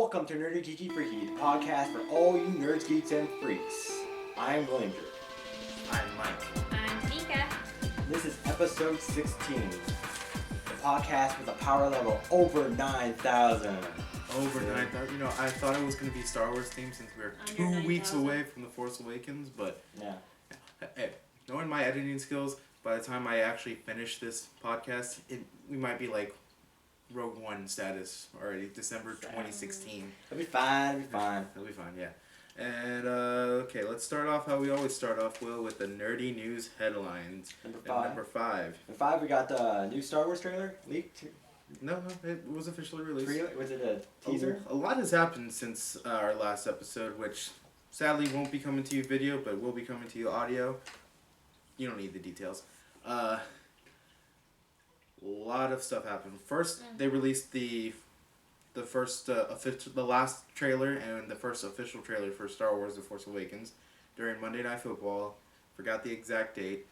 Welcome to Nerdy Geeky Freaky, the podcast for all you nerds, geeks, and freaks. I'm William Drew. I'm Mike. I'm Tanika. This is episode 16, the podcast with a power level over 9,000. Over 9,000. You know, I thought it was going to be Star Wars theme since we're Under 2 weeks 9,000. away from The Force Awakens, but Yeah. hey, knowing my editing skills, by the time I actually finish this podcast, we might be like Rogue One status already, December 2016. It'll be fine, It'll be fine, yeah. And, okay, let's start off how we always start off, Will, with the nerdy news headlines. Number And 5. number 5. Number 5, we got the new Star Wars trailer leaked. No, it was officially released. Was it a teaser? A lot has happened since our last episode, which sadly won't be coming to you video, but will be coming to you audio. You don't need the details. A lot of stuff happened. First, they released the last trailer and the first official trailer for Star Wars: The Force Awakens during Monday Night Football. Forgot the exact date,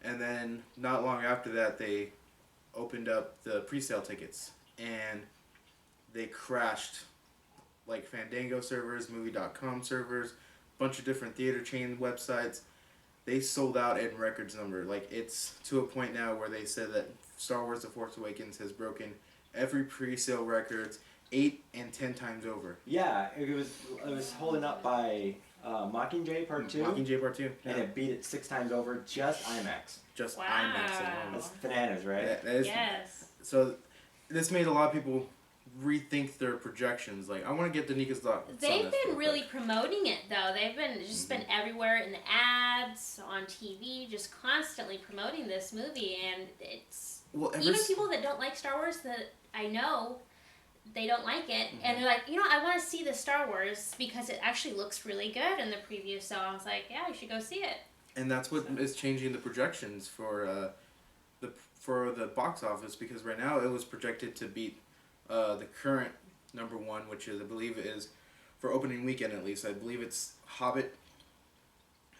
and then not long after that, they opened up the pre-sale tickets and they crashed like Fandango servers, Movie.com servers, bunch of different theater chain websites. They sold out in records number. Like, it's to a point now where they said that Star Wars The Force Awakens has broken every pre-sale records 8 and 10 times over. Yeah, it was holding up by Mockingjay Part 2. Mockingjay Part 2. And it beat it 6 times over, just IMAX. Just Wow. IMAX alone. That's bananas, right? That is, Yes. So, this made a lot of people rethink their projections. Like, I want to get Danika's thoughts on They've this been real really quick. promoting it though. They've been everywhere in the ads, on TV, just constantly promoting this movie, and it's Well, even people that don't like Star Wars that I know, they don't like it, and they're like, I want to see the Star Wars because it actually looks really good in the preview. So I was like, yeah, you should go see it. And that's what is changing the projections for the box office, because right now it was projected to beat the current number one, which is, I believe, is for opening weekend at least. I believe it's Hobbit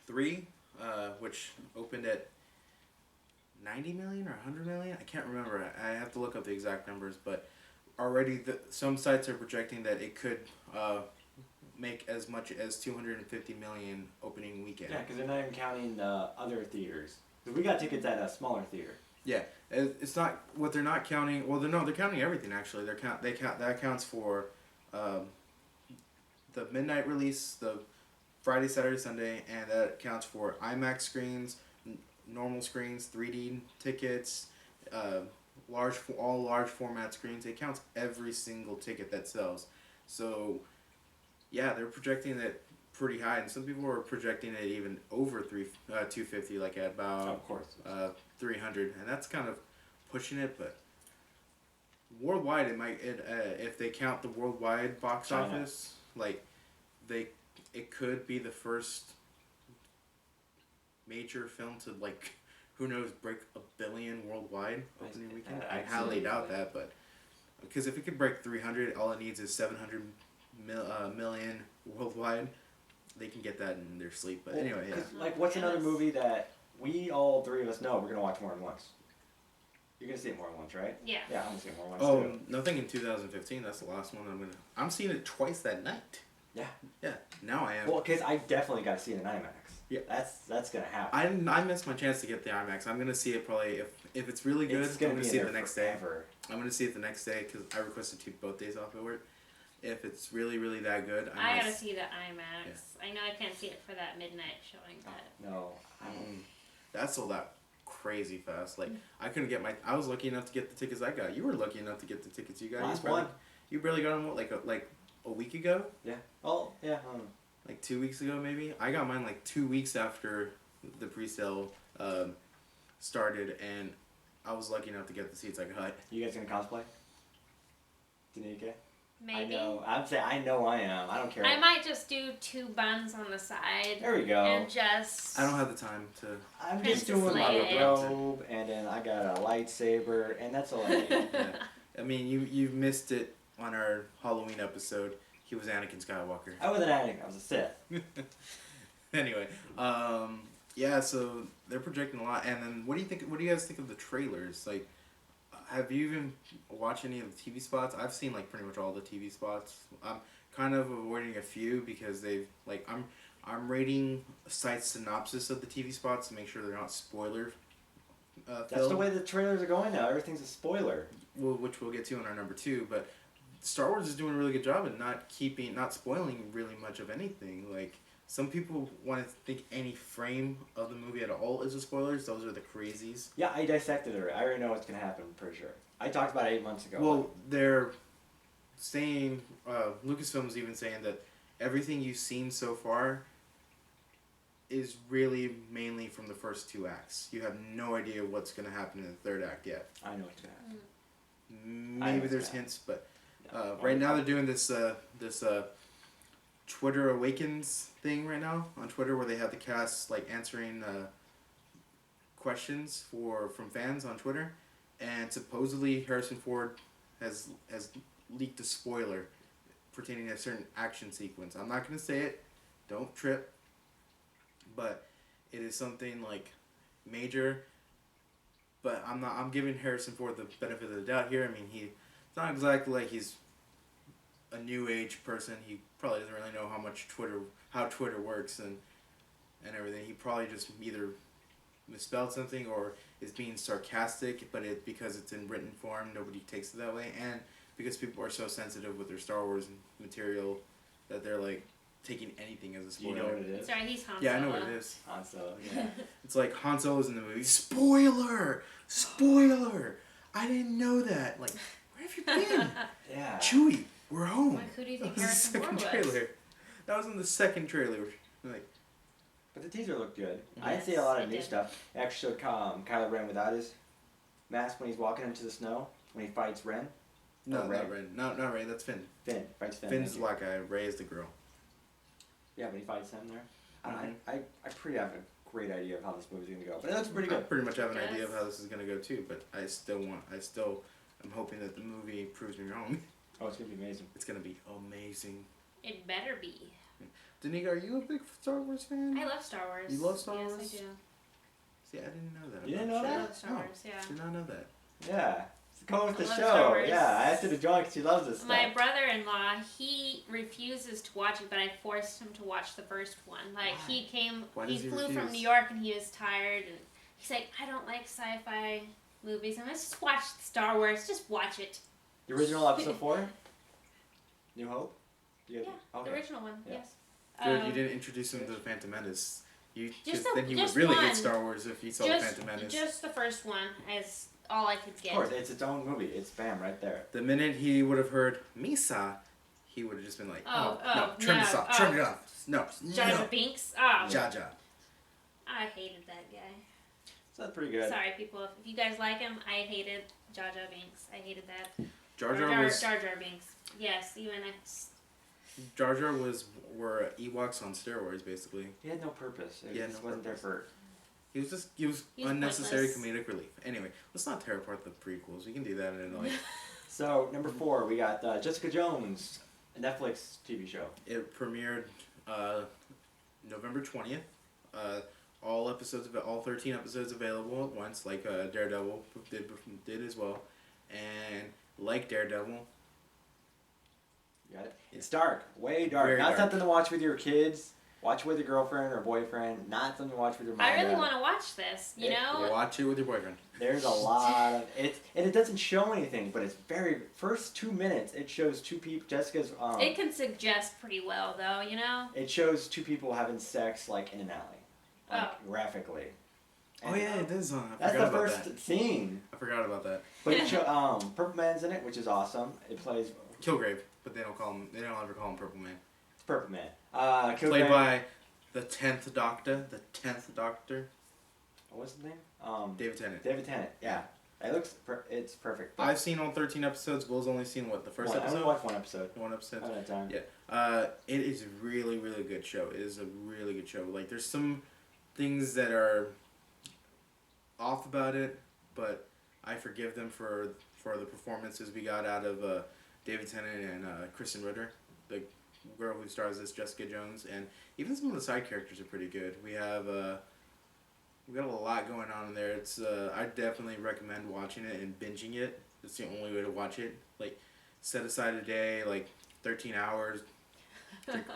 3, which opened at 90 million or 100 million. I can't remember. I have to look up the exact numbers, but already some sites are projecting that it could make as much as 250 million opening weekend. Yeah, because they're not even counting the other theaters. 'Cause we got tickets at a smaller theater. Yeah, it's not what they're not counting. Well, they're counting everything actually. That counts for the midnight release, the Friday, Saturday, Sunday, and that counts for IMAX screens, normal screens, 3D tickets, all large format screens. It counts every single ticket that sells. So, yeah, they're projecting it pretty high, and some people are projecting it even over 250, like at about Of course. 300, and that's kind of pushing it. But worldwide, if they count the worldwide box China. office, like it could be the first major film to, like, who knows, break 1 billion worldwide opening weekend. I highly doubt that, but because if it could break 300, all it needs is 700 million worldwide. They can get that in their sleep. But Well, anyway, yeah. 'cause, like, what's another Yes. movie that we all three of us know we're gonna watch more than once? You're gonna see it more than once, right? Yeah. Yeah, I'm gonna see it more than once Oh, too. nothing in 2015. That's the last one I'm seeing it twice that night. Yeah. Yeah. Now I am. Well, because I definitely gotta see it in IMAX. Yeah. That's gonna happen. I missed my chance to get the IMAX. I'm gonna see it probably if it's really good. It's gonna I'm be gonna in see it there the next day. forever. I'm gonna see it the next day because I requested both days off at work. If it's really, really that good, I gotta see the IMAX. I know I can't see it for that midnight showing, but No. That sold out crazy fast. Like, I couldn't get I was lucky enough to get the tickets I got. You were lucky enough to get the tickets you got. Last You barely got them like a week ago, Yeah. Oh, yeah. like 2 weeks ago maybe. I got mine like 2 weeks after the pre-sale started, and I was lucky enough to get the seats I got. You guys gonna cosplay? Danica? maybe. I know. I know I am. I don't care. I might just do 2 buns on the side There we go. and just. I don't have the time to. I'm just Princess doing my Leia. robe, and then I got a lightsaber, and that's all I need. Yeah. I mean, you've missed it on our Halloween episode. He was Anakin Skywalker. I wasn't adding. I was a Sith. Anyway, yeah. So they're projecting a lot, and then what do you think? What do you guys think of the trailers? Like, have you even watched any of the TV spots? I've seen like pretty much all the TV spots. kind of avoiding a few because they've like I'm rating a site synopsis of the TV spots to make sure they're not spoiler. That's filled. the way the trailers are going now. Everything's a spoiler. Which we'll get to in our number 2, but Star Wars is doing a really good job at not spoiling really much of anything. Like, some people want to think any frame of the movie at all is a spoiler. Those are the crazies. Yeah, I dissected it. I already know what's gonna happen. I'm pretty sure. I talked about it 8 months ago. Well, they're saying, Lucasfilm's even saying that everything you've seen so far is really mainly from the first 2 acts. You have no idea what's going to happen in the 3rd act yet. I know what's gonna happen. Maybe there's hints, but right now they're doing this Twitter Awakens thing right now on Twitter where they have the cast like answering questions from fans on Twitter, and supposedly Harrison Ford has leaked a spoiler pertaining to a certain action sequence. I'm not gonna say it, don't trip, but it is something like major. But I'm giving Harrison Ford the benefit of the doubt here. I mean, it's not exactly like he's a new age person. He probably doesn't really know how Twitter works and everything. He probably just either misspelled something or is being sarcastic, but because it's in written form, nobody takes it that way, and because people are so sensitive with their Star Wars material that they're like taking anything as a spoiler. You know what it is? Sorry, he's Han Yeah, I know Solo. what it is. Han Solo. Yeah. It's like Han Solo's in the movie. Spoiler! Spoiler! I didn't know that. Like, where have you been? Yeah. Chewie, we're home. Like, who do you That think was the Harrison second Ford was? trailer. That was in the second trailer. Like, But the teaser looked good. I Yes, didn't see a lot of it new did. stuff. It actually showed Kylo Ren without his mask when he's walking into the snow when he fights Ren. no, Oh, Rey. not Ray. Not Ray. That's Finn. Finn fights Finn. Finn's the black guy. Ray is the girl. Yeah, but he fights him there. Mhm. I pretty have a great idea of how this movie's gonna go, but it looks pretty I good. pretty much have an Yes. idea of how this is gonna go too, but I'm hoping that the movie proves me wrong. Oh, it's gonna be amazing. It's gonna be amazing. It better be. Danica, are you a big Star Wars fan? I love Star Wars. You love Star yes, Wars? Yes, I do. See, I didn't know that. You didn't about know I that? love Star Oh. Wars, yeah. Did not know that. Yeah. Go with the I love show. Star Wars. Yeah, I asked her to join because she loves this stuff. My brother-in-law, he refuses to watch it, but I forced him to watch the first one. Like, Why? he came, Why he does he flew from refuse? New York and he was tired, and he's like, I don't like sci-fi movies. I'm like, just watch Star Wars, just watch it. The original episode 4? New Hope? You Yeah, okay. the original one, Yeah. yes. Good, you didn't introduce him to the Phantom Menace. Just Then he would just really one. get Star Wars if he saw the Phantom Menace. Just the first one is all I could Of get. course, it's its own movie. It's bam right there. The minute he would have heard Misa, he would have just been like, no, turn this off, turn it off. No, Jar Jar no. Binks? Oh, Jar Jar. I hated that guy. So that's pretty good. Sorry, people. If you guys like him, I hated Jar Jar Binks. I hated that. Jar Jar was Jar Jar Binks. Yes, even were Ewoks on steroids basically. He had no purpose. It Yeah, just no wasn't purpose. there for. He was He's unnecessary pointless. comedic relief. Anyway, let's not tear apart the prequels. We can do that in like So number 4, we got Jessica Jones, a Netflix TV show. it premiered November 20th. All 13 episodes available at once, like Daredevil did as well, and like Daredevil, You got it. It's dark, way dark. Very Not dark. something to watch with your kids. Watch with your girlfriend or boyfriend. Not something to watch with your mom. I and really dad. want to watch this. You Yeah, know, watch it with your boyfriend. There's a lot of it, and it doesn't show anything, but it's first 2 minutes. It shows two people. Jessica's. it can suggest pretty well, though. You know. It shows two people having sex like in an alley, like Oh. graphically. Oh And yeah, it is on. I That's forgot the about first that. scene. I forgot about that. But it Purple Man's in it, which is awesome. It plays. Kilgrave, but they don't ever call him Purple Man. It's Purple Man. Played by the 10th Doctor. What's his name? David Tennant. David Tennant. Yeah. It's perfect. I've seen all 13 episodes. Will's only seen the first I only episode? watched one episode. One episode. At a time. Yeah. It is a really, really good show. It is a really good show. Like, there's some things that are off about it, but I forgive them for the performances we got out of David Tennant and Kristen Ritter, the girl who stars as Jessica Jones, and even some of the side characters are pretty good. We got a lot going on in there. It's I definitely recommend watching it and binging it. It's the only way to watch it. Like, set aside a day, like 13 hours,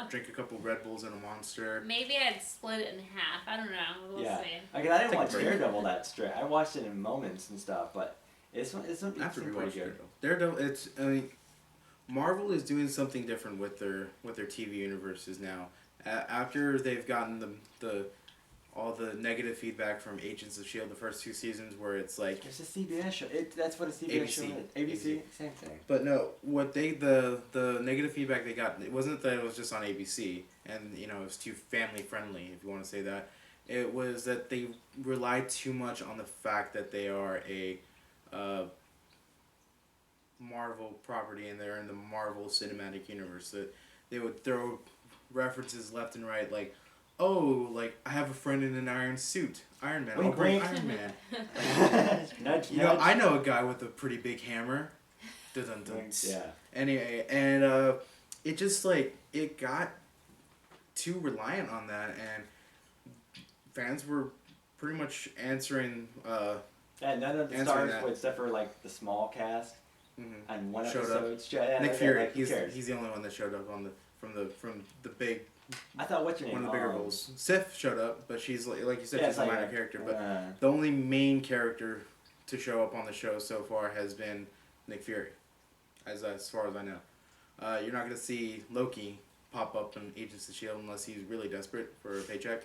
drink a couple Red Bulls and a Monster. Maybe I'd split it in half. I don't know. We'll Yeah. see. Okay, I didn't Take a watch break. Daredevil that straight. I watched it in moments and stuff, but it's I have to pretty rewatch good. Daredevil. I mean, Marvel is doing something different with their TV universes now. After they've gotten all the negative feedback from Agents of Shield, the first 2 seasons, where it's like. It's a CBS show. That's what a CBS show ABC. is. ABC, same thing. But no, what the negative feedback they got, it wasn't that it was just on ABC and it was too family friendly, if you want to say that. It was that they relied too much on the fact that they are a Marvel property and they're in the Marvel Cinematic Universe. That they would throw references left and right, like, oh, like I have a friend in an iron suit, Iron Man. I'll Wink, bring wink. Iron Man. Nudge, You know, nudge. I know a guy with a pretty big hammer. Dun dun dun. Yeah. Anyway, and it just it got too reliant on that, and fans were pretty much answering. Yeah, none of the Answering stars, that. except for like the small cast and one Showed up. episode. Yeah, Nick okay, Fury, like, who cares? he's the only one that showed up on from the big I thought what's your name? one of the bigger roles. Sif showed up, but she's like you said, Yeah, she's it's a like minor character. But uh, the only main character to show up on the show so far has been Nick Fury, as far as I know. You're not gonna see Loki pop up in Agents of Shield unless he's really desperate for a paycheck,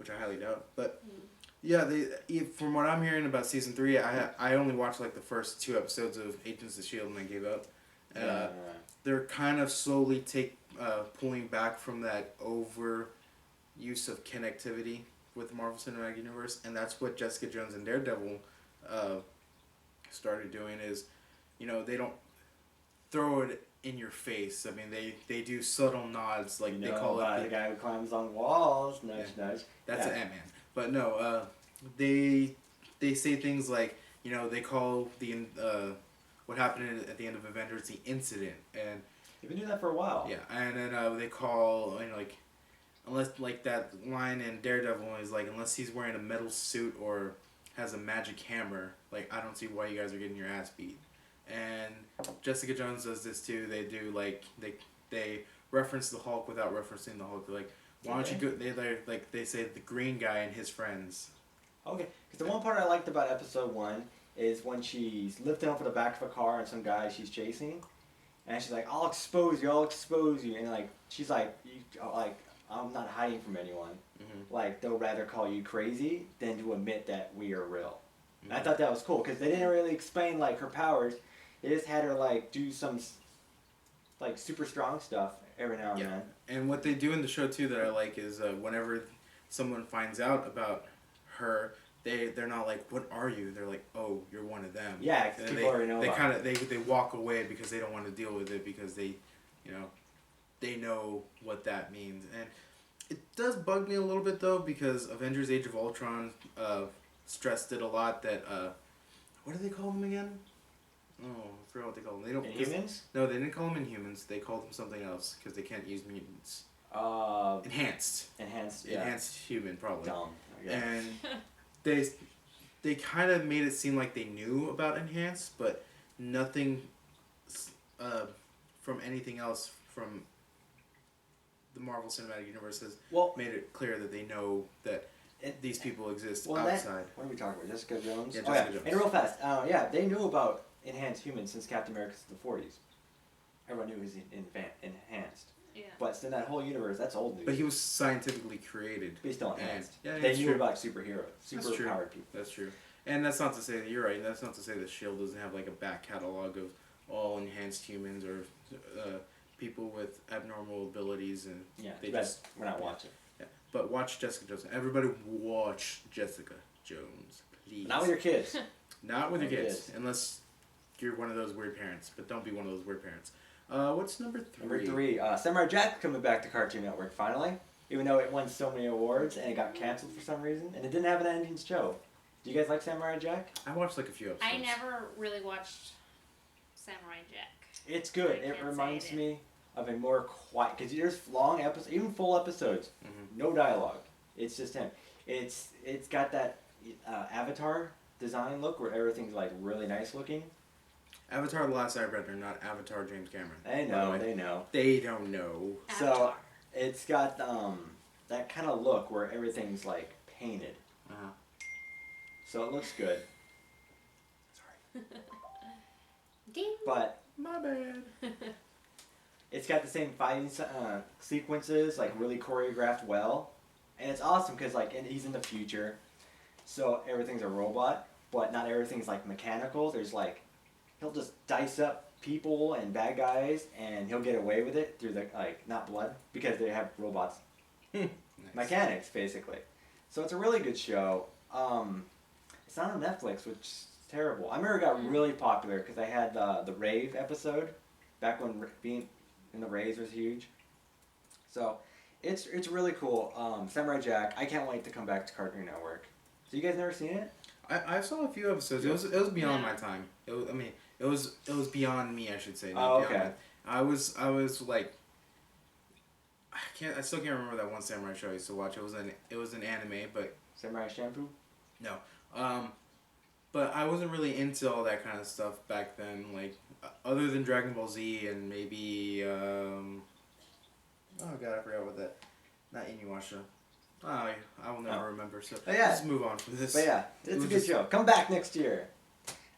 which I highly doubt. But yeah, from what I'm hearing about season 3, I only watched like the first 2 episodes of Agents of Shield and I gave up. They're kind of slowly pulling back from that over use of connectivity with the Marvel Cinematic Universe, and that's what Jessica Jones and Daredevil started doing. Is they don't throw it in your face. I mean, they do subtle nods, like they call it the guy who climbs on walls. Nudge, nudge. That's Yeah. an Ant-Man. But no, they say things like they call the what happened at the end of Avengers the incident, and You've been doing that for a while. yeah, and then they call unless like that line in Daredevil is like unless he's wearing a metal suit or has a magic hammer, like I don't see why you guys are getting your ass beat. And Jessica Jones does this too. They do they reference the Hulk without referencing the Hulk. They're like, why don't you go? They say the green guy and his friends. Okay, because the one part I liked about episode 1 is when she's lifting up the back of a car and some guy she's chasing, and she's like, I'll expose you, and like she's like, I'm not hiding from anyone. Mm-hmm. Like they'll rather call you crazy than to admit that we are real. And I thought that was cool because they didn't really explain like her powers. They just had her like do some like super strong stuff every now and then. And what they do in the show too that I like is whenever someone finds out about her, they're not like, what are you? They're like, oh, you're one of them. Yeah, And people already know. they about kind it. of they walk away because they don't want to deal with it because they know what that means. And it does bug me a little bit though because Avengers: Age of Ultron stressed it a lot that what do they call them again? Oh, I forgot what they call them. They don't Inhumans? No, they didn't call them Inhumans. They called them something else because they can't use mutants. Enhanced. Enhanced. Yeah. Enhanced human, probably. Dumb. I guess. And they kind of made it seem like they knew about Enhanced, but nothing from anything else from the Marvel Cinematic Universe has made it clear that they know that these people exist outside. What are we talking about? Jessica Jones? Yeah, Jessica Jones. And real fast, they knew about enhanced humans since Captain America's the 40s. Everyone knew he was enhanced. Yeah. But in that whole universe, that's old news. But he was scientifically created. But he's still enhanced. Yeah, they that's knew true. about superheroes, super-powered people. That's true. And that's not to say that you're right. That's not to say that S.H.I.E.L.D. doesn't have like a back catalog of all enhanced humans or people with abnormal abilities, and We're not watching. Yeah, but watch Jessica Jones. Everybody watch Jessica Jones, please. Not with your kids. Not with your Not with kids, kids. unless you're one of those weird parents. But don't be one of those weird parents. What's number 3? Number 3, Samurai Jack coming back to Cartoon Network finally. Even though it won so many awards and it got canceled for some reason, and it didn't have an ending show. Do you guys like Samurai Jack? I watched like a few episodes. I never really watched Samurai Jack. It's good. I It can't reminds say I me of a more quiet, because there's long episodes, even full episodes, no dialogue. It's just him. It's got that Avatar design look where everything's like really nice looking. Avatar: The Last Airbender, not Avatar James Cameron. They by the know, way. they know. They don't know. So Avatar. it's got that kind of look where everything's like painted. Uh-huh. So it looks good. Sorry. Ding. But My bad. it's got the same fighting sequences, like really choreographed well. And it's awesome because like he's in the future. So everything's a robot, but not everything's like mechanical. There's like, he'll just dice up people and bad guys and he'll get away with it through the, like, not blood, because they have robots. Nice. Mechanics, basically. So it's a really good show. It's not on Netflix, which is terrible. I remember it got really popular because I had the Rave episode back when being in the Raves was huge. So it's really cool. Samurai Jack. I can't wait to come back to Cartoon Network. So you guys never seen it? I saw a few episodes. It was beyond my time. It was beyond me, I should say. Not beyond okay. me. I was like, I still can't remember that one samurai show I used to watch. It was an anime, but Samurai Shampoo? no. But I wasn't really into all that kind of stuff back then. Like, other than Dragon Ball Z and maybe oh god, I forgot what that. Not Inuyasha. I will never remember. So Oh, yeah. let's move on from this. But yeah, it's a good show. Come back next year.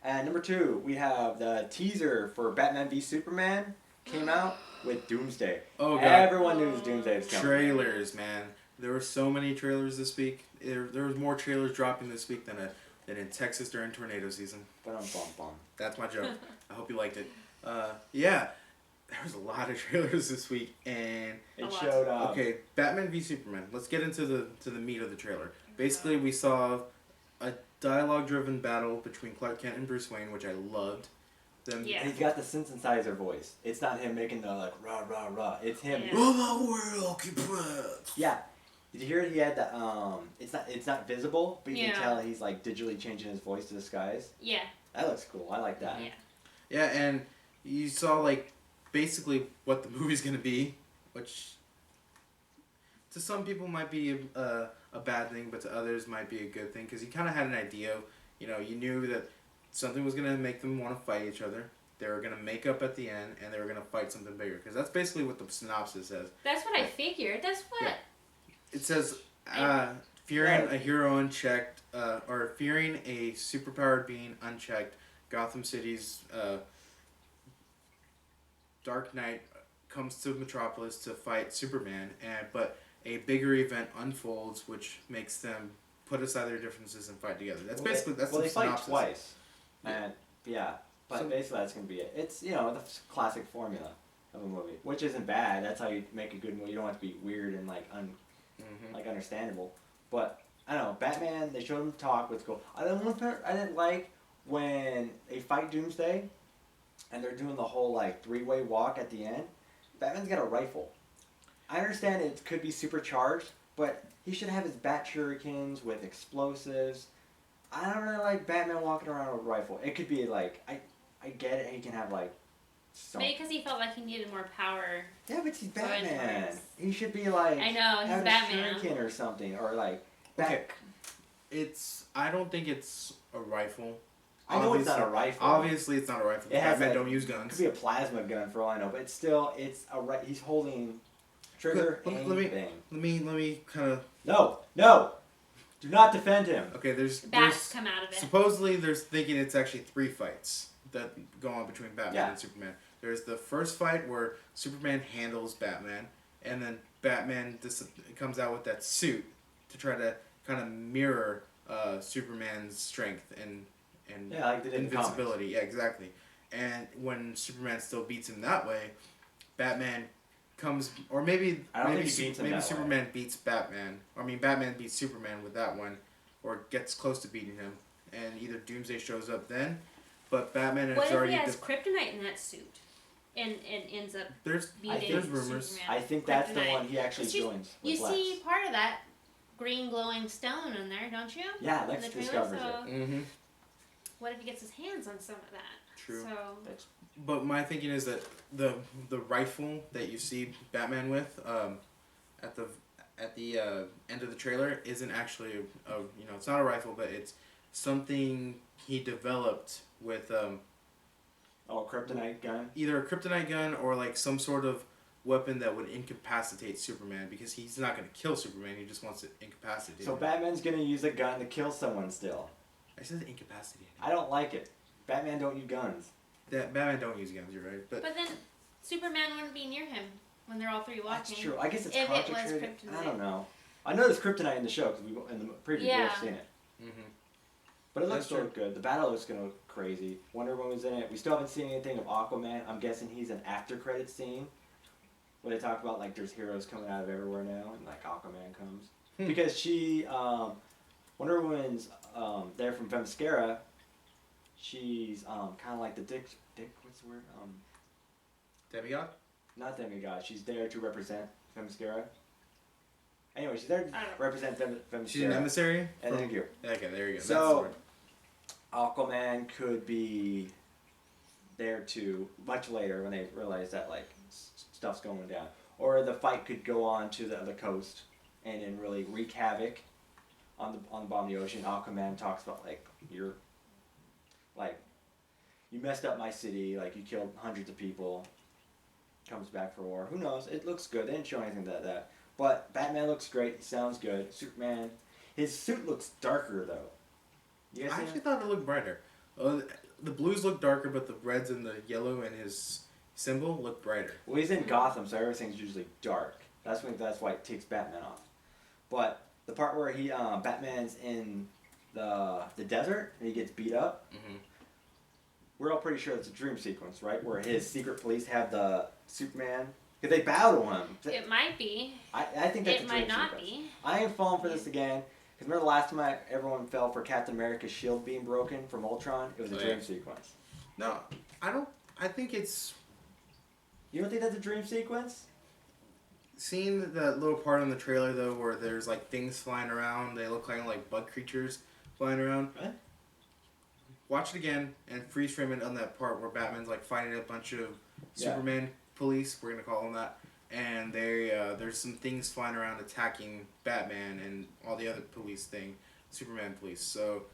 And number 2, we have the teaser for Batman v Superman came out with Doomsday. Oh god. Everyone knew Doomsday was coming. Trailers, man. There were so many trailers this week. There was more trailers dropping this week than in Texas during tornado season. Bum. That's my joke. I hope you liked it. Yeah, there was a lot of trailers this week, and It showed okay, Batman v Superman. Let's get into the meat of the trailer. Basically, we saw a dialogue-driven battle between Clark Kent and Bruce Wayne, which I loved. Them, Yeah. And he's got the synthesizer voice. It's not him making the like rah rah rah. It's him. Yeah. Oh my world, keep it. Yeah. Did you hear he had the it's not visible, but you Yeah. can tell he's like digitally changing his voice to disguise. Yeah. That looks cool. I like that. Yeah. Yeah, and you saw like basically what the movie's gonna be, which to some people might be a bad thing, but to others might be a good thing because you kind of had an idea. You know, you knew that something was gonna make them want to fight each other. They were gonna make up at the end, and they were gonna fight something bigger. Because that's basically what the synopsis says. That's what I figured. That's what. Yeah. It says, fearing a hero unchecked, or fearing a superpowered being unchecked, Gotham City's Dark Knight comes to Metropolis to fight Superman, but a bigger event unfolds, which makes them put aside their differences and fight together. That's basically they the fight synopsis. twice, and yeah, but So- basically that's gonna be it. It's the classic formula of a movie, which isn't bad. That's how you make a good movie. You don't have to be weird and like Mhm. like understandable. But I don't know, Batman. They showed him talk. What's cool. The one part I didn't like when they fight Doomsday, and they're doing the whole like 3-way walk at the end. Batman's got a rifle. I understand it could be supercharged, but he should have his bat shurikens with explosives. I don't really like Batman walking around with a rifle. It could be like I get it. He can have like some. Maybe because he felt like he needed more power. Yeah, but he's Going Batman. towards- He should be like. I know, he's have Batman. a shuriken or something, or like. Okay. I don't think it's a rifle. I know it's not a rifle. Obviously, it's not a rifle. It has Batman that- don't use It guns. could be a plasma gun for all I know, but it's still he's holding trigger Let and me- thing. Let me kind of. No, do not defend him. Okay, there's Bats come out of it. supposedly there's thinking it's actually 3 fights that go on between Batman Yeah. and Superman. There's the first fight where Superman handles Batman, and then Batman comes out with that suit to try to kind of mirror Superman's strength and Yeah, like they did in the comics. invincibility. Yeah, exactly. And when Superman still beats him that way, Batman comes, or maybe I don't maybe, think he beats him maybe that way. Superman beats Batman. I mean, Batman beats Superman with that one, or gets close to beating him, and either Doomsday shows up then, but Batman has What if he already. has kryptonite in that suit, and ends up There's beating there's rumors. Superman? I think that's the Kryptonite. one he actually 'Cause you- joins. You with Lex. see part of that green glowing stone in there, don't you? Yeah, In Lex the trailer, discovers so it. Mm-hmm. what if he gets his hands on some of that? True. So But my thinking is that the rifle that you see Batman with at the end of the trailer isn't actually it's not a rifle, but it's something he developed with Oh, kryptonite gun. either a kryptonite gun or like some sort of weapon that would incapacitate Superman, because he's not going to kill Superman. He just wants to incapacitate So him. Batman's gonna use a gun to kill someone still. I said incapacitate. I don't like it. Batman don't use guns. That Batman don't use guns. You're right, but But then Superman wouldn't be near him when they're all three walking. That's true. I guess it's If it was concentrated. I kryptonite. don't know. I know there's kryptonite in the show because in the preview Yeah. we've seen it. mm-hmm. But it looks That's still true. good. The battle looks gonna look crazy. Wonder Woman's in it. We still haven't seen anything of Aquaman. I'm guessing he's an after credit scene where they talk about like there's heroes coming out of everywhere now and like Aquaman comes because she Wonder Woman's there from Themyscira. She's kind of like the Dick. What's the word? Demigod. Not demigod. She's there to represent Themyscira. Anyway, she's there to I don't- represent Themyscira. She's an emissary. And then you. Okay, there you go. So- That's the word. Aquaman could be there too much later when they realize that like stuff's going down, or the fight could go on to the other coast and then really wreak havoc on the bottom of the ocean. Aquaman talks about like you messed up my city, like you killed hundreds of people. Comes back for war. Who knows? It looks good. They didn't show anything like that. But Batman looks great. He sounds good. Superman, his suit looks darker though. You guys I see actually it? thought it looked brighter. The blues look darker, but the reds and the yellow and his symbol look brighter. Well, he's in Gotham, so everything's usually dark. That's why it takes Batman off. But the part where Batman's in the desert and he gets beat up, Mm-hmm. we're all pretty sure it's a dream sequence, right? Where his secret police have the Superman, because they bow to him. It might be. I think that's a It dream might not sequence. be. I ain't falling for this again. Because remember the last time everyone fell for Captain America's shield being broken from Ultron? It was a Oh, dream yeah. sequence. No, I don't. I think it's You don't think that's a dream sequence? seeing that little part in the trailer though, where there's like things flying around. They look like bug creatures flying around. What? Watch it again and freeze frame it on that part where Batman's like fighting a bunch of Yeah. Superman police. We're gonna call them that. And there's some things flying around attacking Batman and all the other Superman police. So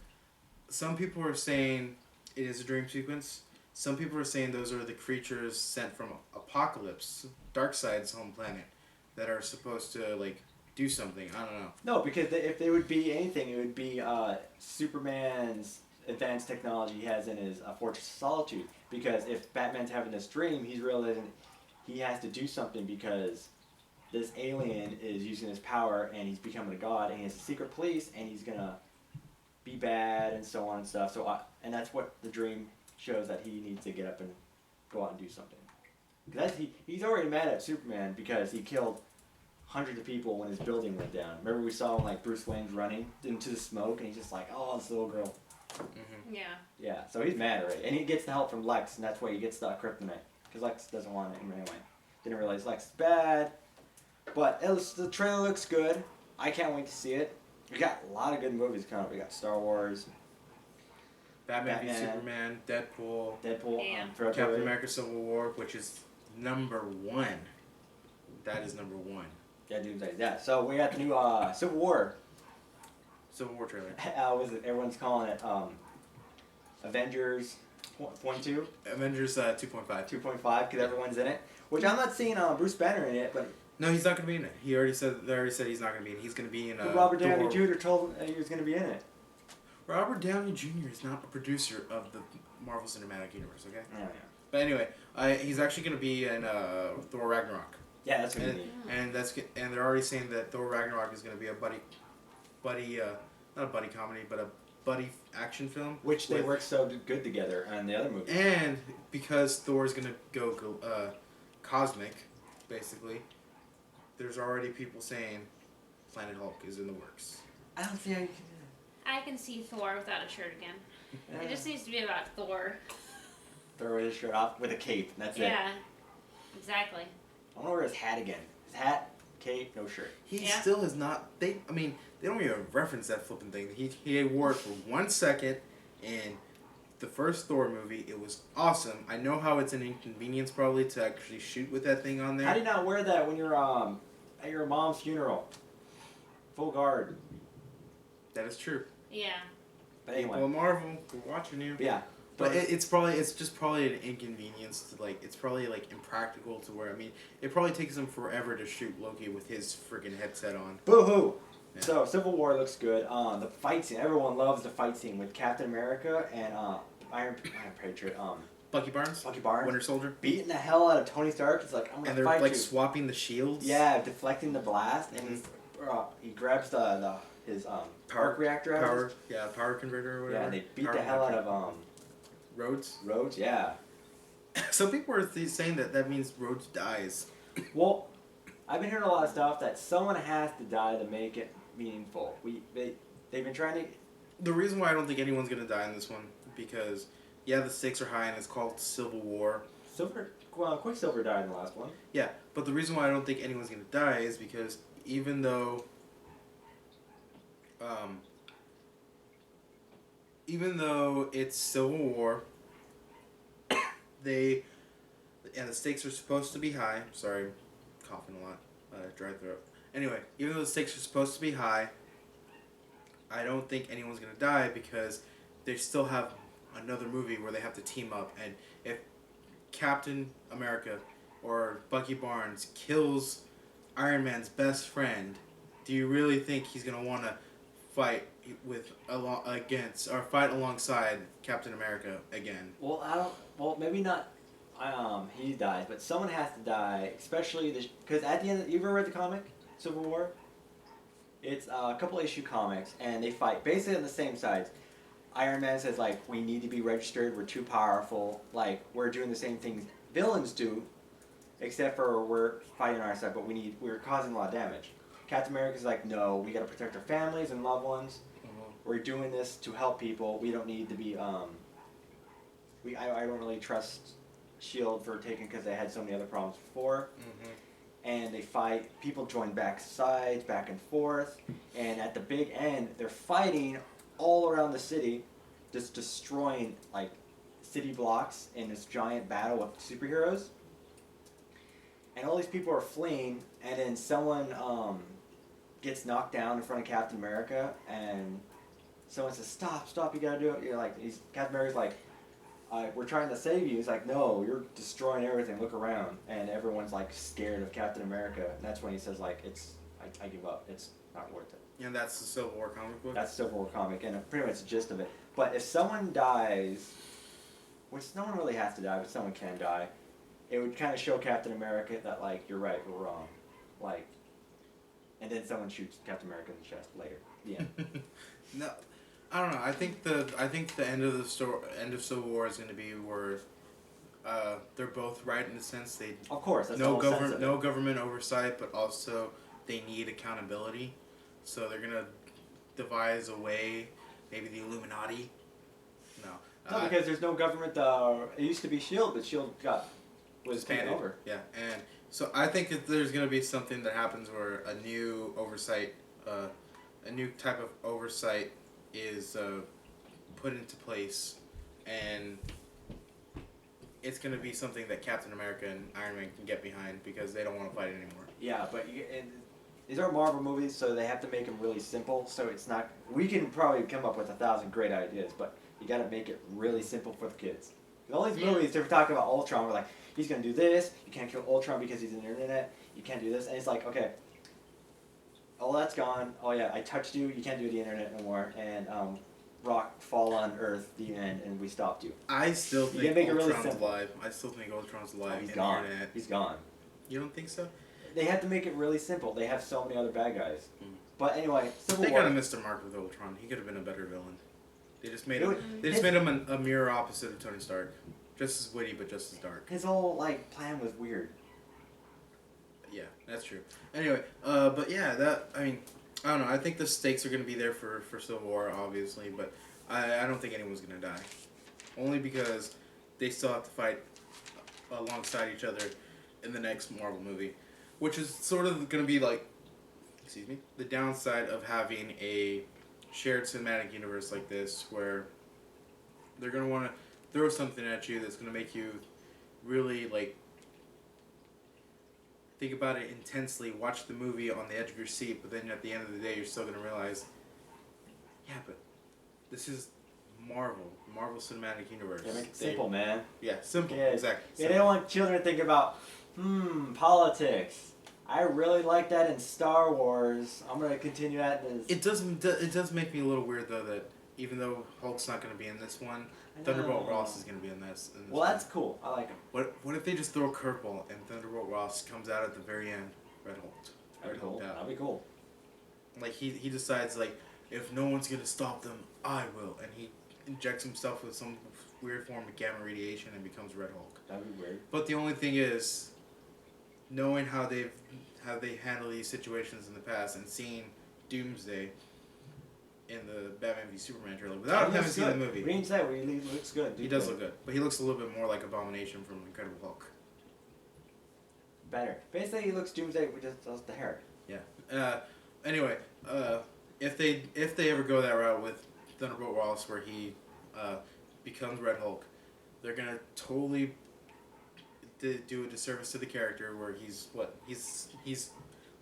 some people are saying it is a dream sequence. Some people are saying those are the creatures sent from Apocalypse, Darkseid's home planet, that are supposed to like do something. I don't know. No, because if they would be anything, it would be Superman's advanced technology he has in his Fortress of Solitude. Because if Batman's having this dream, he's realizing he has to do something because this alien is using his power and he's becoming a god and he has a secret police and he's gonna be bad and so on and stuff. So and that's what the dream shows, that he needs to get up and go out and do something. Because he's already mad at Superman because he killed hundreds of people when his building went down. Remember we saw him like Bruce Wayne's running into the smoke and he's just like, oh, this little girl. Mm-hmm. Yeah. Yeah, so he's mad already. And he gets the help from Lex, and that's why he gets the kryptonite. Because Lex doesn't want it anyway. Didn't realize Lex is bad. But the trailer looks good. I can't wait to see it. We got a lot of good movies coming up. We got Star Wars, Batman v Batman. Superman, Deadpool, Deadpool, Yeah. February. Captain America: Civil War, which is number 1. That is number 1. Yeah, Doomsday. Yeah, so we got the new Civil War. Civil War trailer. Was it? Everyone's calling it Avengers 0.2, Avengers 2.5. 2.5, because everyone's in it. Which I'm not seeing Bruce Banner in it, but No, he's not gonna be in it. They already said he's not gonna be in it. He's gonna be in Robert Downey Thor. Jr. told he was going to be in it. Robert Downey Jr. is not a producer of the Marvel Cinematic Universe, okay? Oh, yeah. But anyway, he's actually gonna be in Thor Ragnarok, Yeah, that's what you and need. and they're already saying that Thor Ragnarok is gonna be a buddy, not a buddy comedy, but a buddy action film. Which they with- work so good together on the other movie. And because Thor's gonna go cosmic, basically, there's already people saying Planet Hulk is in the works. I don't see how you I can see Thor without a shirt again. can It just needs to be about Thor. throw his shirt off with a cape, and that's it. Yeah. Exactly. I want to wear his hat again. His hat, cape, no shirt. He Yeah. still has not. They don't even reference that flipping thing. He wore it for 1 second in the first Thor movie. It was awesome. I know how it's an inconvenience probably to actually shoot with that thing on there. How do you not wear that when you're at your mom's funeral? Full guard. That is true. Yeah. But People anyway, of Marvel, we're watching you. but yeah. But it's just probably an inconvenience to like. It's probably like impractical to where it probably takes him forever to shoot Loki with his freaking headset on. Boo-hoo! Yeah. So, Civil War looks good. The fight scene, everyone loves the fight scene with Captain America and Iron Patriot, Bucky Barnes, Winter Soldier, beating the hell out of Tony Stark. He's like, I'm gonna and they're fight like you. swapping the shields. Yeah, deflecting the blast, and he grabs his arc reactor. Power converter or whatever. Yeah, and they beat the hell out of Rhodes. Rhodes, yeah. Some people are saying that means Rhodes dies. Well, I've been hearing a lot of stuff that someone has to die to make it meaningful. They've been trying to. The reason why I don't think anyone's gonna die in this one because the stakes are high and it's called Civil War. Quicksilver died in the last one. Yeah, but the reason why I don't think anyone's gonna die is because even though it's Civil War, the stakes are supposed to be high. Sorry, coughing a lot, dry throat. Anyway, even though the stakes are supposed to be high, I don't think anyone's gonna die because they still have another movie where they have to team up, and if Captain America or Bucky Barnes kills Iron Man's best friend, do you really think he's gonna want to fight fight alongside Captain America again? Well, I don't. Well, maybe not. He dies, but someone has to die, especially because at the end, you ever read the comic Civil War? It's a couple issue comics, and they fight basically on the same sides. Iron Man says like, we need to be registered. We're too powerful. Like we're doing the same things villains do, except for we're fighting on our side, but we're causing a lot of damage. Captain America's like, no, we got to protect our families and loved ones. We're doing this to help people. We don't need to be. I don't really trust Shield for taking because they had so many other problems before. Mm-hmm. And they fight. People join back and forth, and at the big end, they're fighting all around the city, just destroying like city blocks in this giant battle of superheroes. And all these people are fleeing, and then someone gets knocked down in front of Captain America, and someone says, "Stop! You gotta do it." You're like, Captain America's like, "We're trying to save you." He's like, "No, you're destroying everything. Look around." And everyone's like scared of Captain America, and that's when he says like, I give up. It's not worth it." And that's the Civil War comic book? That's Civil War comic, and pretty much the gist of it. But if someone dies, which no one really has to die, but someone can die, it would kind of show Captain America that, like, you're right, we're wrong. Like, and then someone shoots Captain America in the chest later. The end. No, I don't know. I think the end of the end of Civil War is going to be where they're both right in the sense they Of course, that's no the whole sense of it. no government oversight, but also they need accountability. So they're gonna devise a way, maybe the Illuminati. No, because there's no government. It used to be Shield, but Shield was taken over. Yeah, and so I think that there's gonna be something that happens where a new oversight, a new type of oversight is put into place, and it's gonna be something that Captain America and Iron Man can get behind because they don't want to fight anymore. Yeah, but these are Marvel movies, so they have to make them really simple. So it's not. We can probably come up with 1,000 great ideas, but you got to make it really simple for the kids. All these movies, they're talking about Ultron. We're like, he's gonna do this. You can't kill Ultron because he's in the internet. You can't do this, and it's like, okay, all that's gone. Oh yeah, I touched you. You can't do the internet no more. And rock fall on Earth. The end, and we stopped you. I still think make it Ultron's really simple. alive. I still think Ultron's alive. Oh, he's in gone. The internet. He's gone. You don't think so? They have to make it really simple. They have so many other bad guys. Mm. But anyway, Civil They War. kind of missed the mark with Ultron. He could have been a better villain. They just made It him. would- They just made him a mirror opposite of Tony Stark, just as witty but just as dark. His whole like plan was weird. Yeah, that's true. Anyway, but yeah, I don't know. I think the stakes are going to be there for Civil War, obviously, but I don't think anyone's going to die. Only because they still have to fight alongside each other in the next Marvel movie, which is sort of going to be like, the downside of having a shared cinematic universe like this, where they're going to want to throw something at you that's going to make you really like think about it intensely, watch the movie on the edge of your seat, but then at the end of the day, you're still going to realize, yeah, but this is Marvel Cinematic Universe. Yeah, make it simple, man. Yeah, simple. Kids. Exactly. Yeah, they don't want children to think about, politics. I really like that in Star Wars. I'm gonna continue that in this. It does make me a little weird though that even though Hulk's not going to be in this one, Thunderbolt Ross is going to be in this. Well, that's cool. I like him. What if they just throw a curveball and Thunderbolt Ross comes out at the very end, Red Hulk? That'd be cool. Out. That'd be cool. Like he decides like if no one's going to stop them, I will, and he injects himself with some weird form of gamma radiation and becomes Red Hulk. That'd be weird. But the only thing is, knowing how they handle these situations in the past and seeing Doomsday in the Batman v Superman trailer without having seen the movie. We didn't say it. He looks good. He does look good, but he looks a little bit more like Abomination from Incredible Hulk. Better. Basically, he looks Doomsday with just the hair. Yeah. Anyway, if they ever go that route with Thunderbolt Ross, where he becomes Red Hulk, they're gonna totally do a disservice to the character. Where he's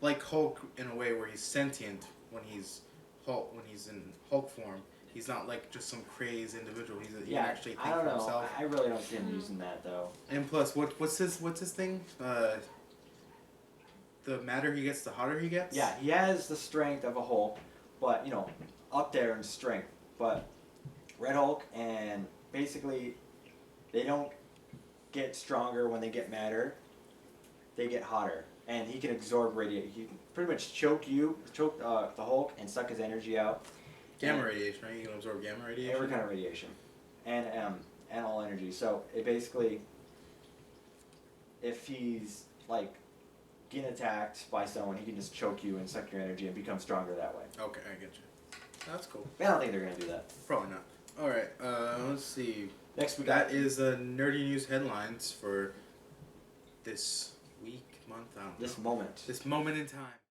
like Hulk in a way where he's sentient when he's Hulk, when he's in Hulk form. He's not like just some crazed individual. He can actually think I don't for know. himself. I really don't see him using that though. And plus, what's his thing? The madder he gets, the hotter he gets. Yeah, he has the strength of a Hulk, but up there in strength. But Red Hulk and basically, they don't get stronger when they get madder. They get hotter, and he can absorb radiation. He can pretty much choke the Hulk, and suck his energy out. Gamma radiation, right? You can absorb gamma radiation. Every kind of radiation, and all energy. So it basically, if he's like getting attacked by someone, he can just choke you and suck your energy and become stronger that way. Okay, I get you. That's cool. I don't think they're gonna do that. Probably not. All right. Let's see. Next we got That is nerdy news headlines for this week, month. I don't know. this moment. This moment in time.